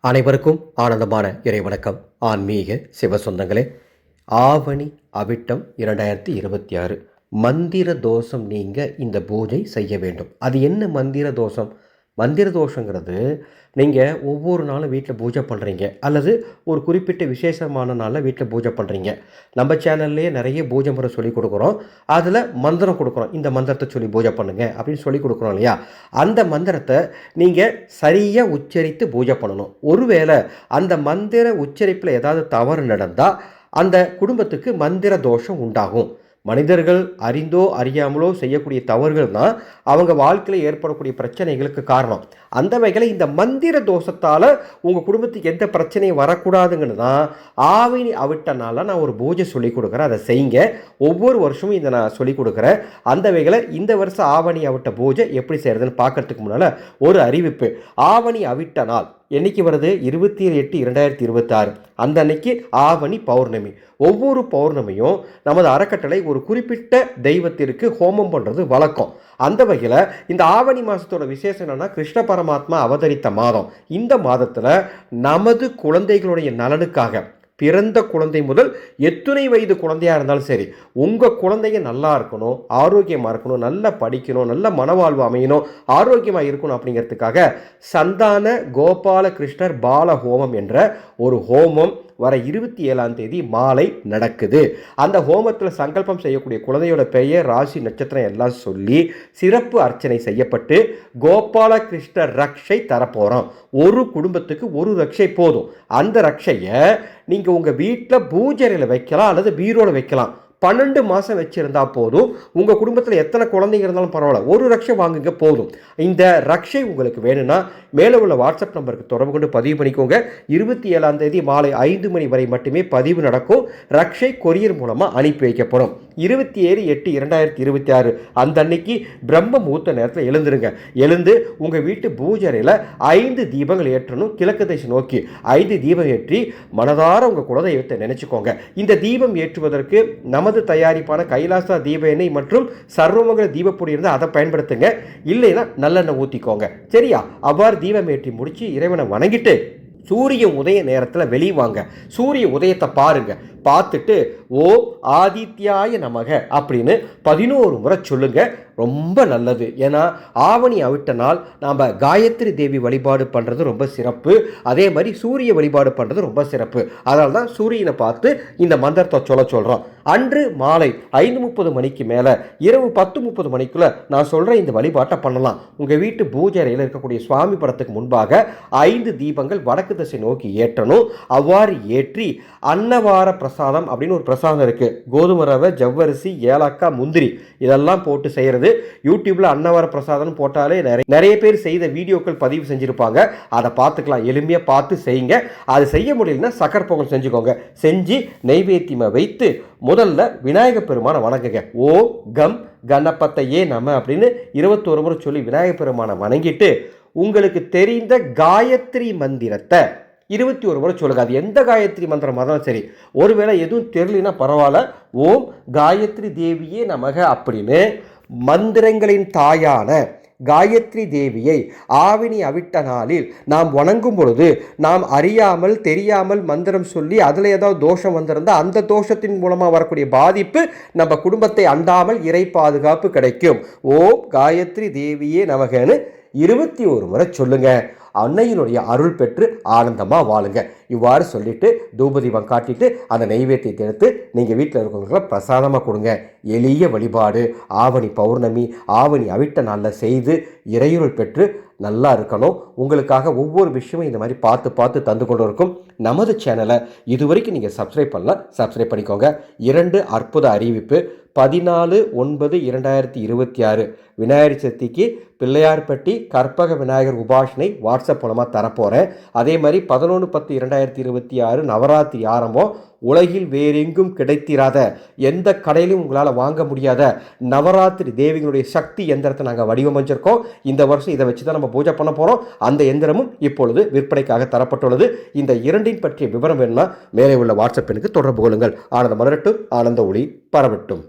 அனைவருக்கும் ஆனந்தமான இறைவணக்கம். ஆன்மீக சிவசொந்தங்களே, ஆவணி அவிட்டம் 2026 மந்திர தோஷம் நீங்க இந்த பூஜை செய்ய வேண்டும். அது என்ன மந்திர தோஷம்? மந்திர தோஷங்கிறது நீங்கள் ஒவ்வொரு நாளும் வீட்டில் பூஜை பண்ணுறீங்க, அல்லது ஒரு குறிப்பிட்ட விசேஷமான நாளில் வீட்டில் பூஜை பண்ணுறீங்க. நம்ம சேனல்லையே நிறைய பூஜை முறை சொல்லி கொடுக்குறோம். அதில் மந்திரம் கொடுக்குறோம். இந்த மந்திரத்தை சொல்லி பூஜை பண்ணுங்க அப்படின்னு சொல்லி கொடுக்குறோம் இல்லையா? அந்த மந்திரத்தை நீங்கள் சரியாக உச்சரித்து பூஜை பண்ணணும். ஒருவேளை அந்த மந்திர உச்சரிப்பில் ஏதாவது தவறு நடந்தால் அந்த குடும்பத்துக்கு மந்திர தோஷம் உண்டாகும். மனிதர்கள் அறிந்தோ அறியாமலோ செய்யக்கூடிய தவறுகள் தான் அவங்க வாழ்க்கையில் ஏற்படக்கூடிய பிரச்சனைகளுக்கு காரணம். அந்த வகையில் இந்த மந்திர தோஷத்தால் உங்கள் குடும்பத்துக்கு எந்த பிரச்சனையும் வரக்கூடாதுங்கன்னு தான் ஆவணி அவிட்டனால நான் ஒரு பூஜை சொல்லிக் கொடுக்குறேன். அதை செய்யுங்க. ஒவ்வொரு வருஷமும் இதை நான் சொல்லிக் கொடுக்குறேன். அந்த வகையில் இந்த வருஷம் ஆவணி அவிட்ட பூஜை எப்படி செய்கிறதுன்னு பார்க்கறதுக்கு முன்னால் ஒரு அறிவிப்பு. ஆவணி அவிட்ட நாள் என்னைக்கு வருது? 27/8/2026. அந்த அன்னைக்கு ஆவணி பௌர்ணமி. ஒவ்வொரு பௌர்ணமியும் நமது அறக்கட்டளை ஒரு குறிப்பிட்ட தெய்வத்திற்கு ஹோமம் பண்ணுறது வழக்கம். அந்த வகையில் இந்த ஆவணி மாதத்தோட விசேஷம் என்னன்னா, கிருஷ்ண பரமாத்மா அவதரித்த மாதம். இந்த மாதத்தில் நமது குழந்தைகளுடைய நலனுக்காக பிறந்த குழந்தை முதல் எத்தனை வயது குழந்தையாக இருந்தாலும் சரி, உங்கள் குழந்தைங்க நல்லா இருக்கணும், ஆரோக்கியமாக இருக்கணும், நல்லா படிக்கணும், நல்ல மனவாழ்வு அமையணும், ஆரோக்கியமாக இருக்கணும் அப்படிங்கிறதுக்காக சந்தான கோபால கிருஷ்ணர் பால ஹோமம் என்ற ஒரு ஹோமம் வர 27ஆம் தேதி மாலை நடக்குது. அந்த ஹோமத்தில் சங்கல்பம் செய்யக்கூடிய குழந்தையோட பெயர், ராசி, நட்சத்திரம் எல்லாம் சொல்லி சிறப்பு அர்ச்சனை செய்யப்பட்டு கோபால கிருஷ்ணர் ரக்ஷை தரப்போகிறோம். ஒரு குடும்பத்துக்கு ஒரு ரக்ஷை போதும். அந்த ரக்ஷையை நீங்கள் உங்கள் வீட்டில் பூஜையில் வைக்கலாம், அல்லது பீரோவில் வைக்கலாம். 12 மாதம் வச்சுருந்தா போதும். உங்கள் குடும்பத்தில் எத்தனை குழந்தைங்க இருந்தாலும் பரவாயில்ல, ஒரு ரக்ஷை வாங்குங்க போதும். இந்த ரக்ஷை உங்களுக்கு வேணும்னா மேலே உள்ள வாட்ஸ்அப் நம்பருக்கு தொடர்பு கொண்டு பதிவு பண்ணிக்கோங்க. 27ஆம் தேதி மாலை 5 மணி வரை மட்டுமே பதிவு நடக்கும். ரக்ஷை கொரியர் மூலமாக அனுப்பி வைக்கப்படும். 27/8/2026 அந்த அன்னைக்கு பிரம்ம முகூர்த்த நேரத்தில் எழுந்துருங்க. எழுந்து உங்கள் வீட்டு பூஜையில் 5 தீபங்கள் ஏற்றணும். கிழக்கு திசை நோக்கி 5 தீபம் ஏற்றி மனதார உங்கள் குலதெய்வத்தை நினைச்சுக்கோங்க. இந்த தீபம் ஏற்றுவதற்கு நமது தயாரிப்பான கைலாசா தீப எண்ணெய் மற்றும் சர்வமங்கல தீபப்பொடி இருந்தால் அதை பயன்படுத்துங்க. இல்லைன்னா நல்லெண்ணெய் ஊற்றிக்கோங்க. சரியா? அவ்வாறு தீபம் ஏற்றி முடித்து இறைவனை வணங்கிட்டு சூரிய உதய நேரத்தில் வெளியே வாங்க. சூரிய உதயத்தை பாருங்க. பார்த்துட்டு ஓம் ஆதித்யாய நமக அப்படின்னு 11 முறை சொல்லுங்க. ரொம்ப நல்லது. ஏன்னா ஆவணி அவிட்ட நாள் நாம் காயத்ரி தேவி வழிபாடு பண்ணுறது ரொம்ப சிறப்பு. அதே மாதிரி சூரிய வழிபாடு பண்ணுறது ரொம்ப சிறப்பு. அதனால தான் சூரியனை பார்த்து இந்த மந்திரத்தை சொல்கிறோம். அன்று மாலை 5:30 மணிக்கு மேலே இரவு 10:30 மணிக்குள்ளே நான் சொல்கிற இந்த வழிபாட்டை பண்ணலாம். உங்கள் வீட்டு பூஜை அறையில் இருக்கக்கூடிய சுவாமி படத்துக்கு முன்பாக 5 தீபங்கள் வடக்கு திசை நோக்கி ஏற்றணும். அவ்வாறு ஏற்றி அன்னவார பிரசாதம் அப்படின்னு ஒரு பிரசாதம் இருக்குது. கோதுமை ரவை, ஜவ்வரிசி, ஏலக்காய், முந்திரி இதெல்லாம் போட்டு செய்கிறது. யூடியூப்ல அன்னவார பிரசாதம் போட்டாலே நிறைய பேர் செய்த வீடியோக்கள் பதிவு செஞ்சிருப்பாங்க. அதை பார்த்துக்கலாம். எளிமையாக பார்த்து செய்யுங்க. அது செய்ய முடியலன்னா சக்கரை பொங்கல் செஞ்சுக்கோங்க. செஞ்சு நெய்வேத்தியமாக வைத்து முதல்ல விநாயகப் பெருமானை வணங்குங்க. ஓ கம் கணபதையே நம அப்படின்னு 21 முறை சொல்லி விநாயகப் பெருமானை வணங்கிட்டு உங்களுக்கு தெரிந்த காயத்ரி மந்திரத்தை 21 முறை சொல்லுங்க. அது எந்த காயத்ரி மந்திரமாக இருந்தாலும் சரி. ஒருவேளை எதுவும் தெரியலனா பரவாயில்ல. ஓம் காயத்ரி தேவியே நமக அப்படின்னு மந்திரங்களின் தாயான காயத்ரி தேவியை ஆவணி அவிட்ட நாளில் நாம் வணங்கும் பொழுது நாம் அறியாமல் தெரியாமல் மந்திரம் சொல்லி அதில் ஏதாவது தோஷம் வந்திருந்தால் அந்த தோஷத்தின் மூலமாக வரக்கூடிய பாதிப்பு நம்ம குடும்பத்தை அண்டாமல் இறை பாதுகாப்பு கிடைக்கும். ஓம் காயத்ரி தேவியே நமகன்னு 21 முறை சொல்லுங்க. அன்னையினுடைய அருள் பெற்று ஆனந்தமாக வாழுங்க. இவ்வாறு சொல்லிட்டு தூபதீபம் காட்டிட்டு அந்த நெய்வேத்தியத்தை எடுத்து நீங்கள் வீட்டில் இருக்கிறவங்களை பிரசாதமாக கொடுங்க. எளிய வழிபாடு. ஆவணி பௌர்ணமி ஆவணி அவிட்ட நாளில் செய்து இறையுருள் பெற்று நல்லா இருக்கணும். உங்களுக்காக ஒவ்வொரு விஷயமும் இந்த மாதிரி பார்த்து தந்து கொண்டு இருக்கும். நமது சேனலை இதுவரைக்கும் நீங்கள் சப்ஸ்கிரைப் பண்ணலாம், சப்ஸ்கிரைப் பண்ணிக்கோங்க. 2 அற்புத அறிவிப்பு. 14/9/2026 விநாயகர் சதுர்த்திக்கு பிள்ளையார்பட்டி கற்பக விநாயகர் உபாசனை வாட்ஸ்அப் மூலமாக தரப்போகிறேன். அதே மாதிரி 11/10/2026 நவராத்திரி ஆரம்பம். உலகில் வேறெங்கும் கிடைத்திராத, எந்த கடையிலும் உங்களால் வாங்க முடியாத நவராத்திரி தேவிகளுடைய சக்தி எந்திரத்தை நாங்கள் வடிவமைச்சிருக்கோம். இந்த வருஷம் இதை வச்சு தான் நம்ம பூஜை பண்ண போகிறோம். அந்த எந்திரமும் இப்பொழுது விற்பனைக்காக தரப்பட்டுள்ளது. இந்த இரண்டின் பற்றிய விவரம் வேணும்னா மேலே உள்ள வாட்ஸ்அப் எண்ணுக்கு தொடர்பு கொள்ளுங்கள். ஆனந்த மலரட்டும், ஆனந்த ஒளி பரவட்டும்.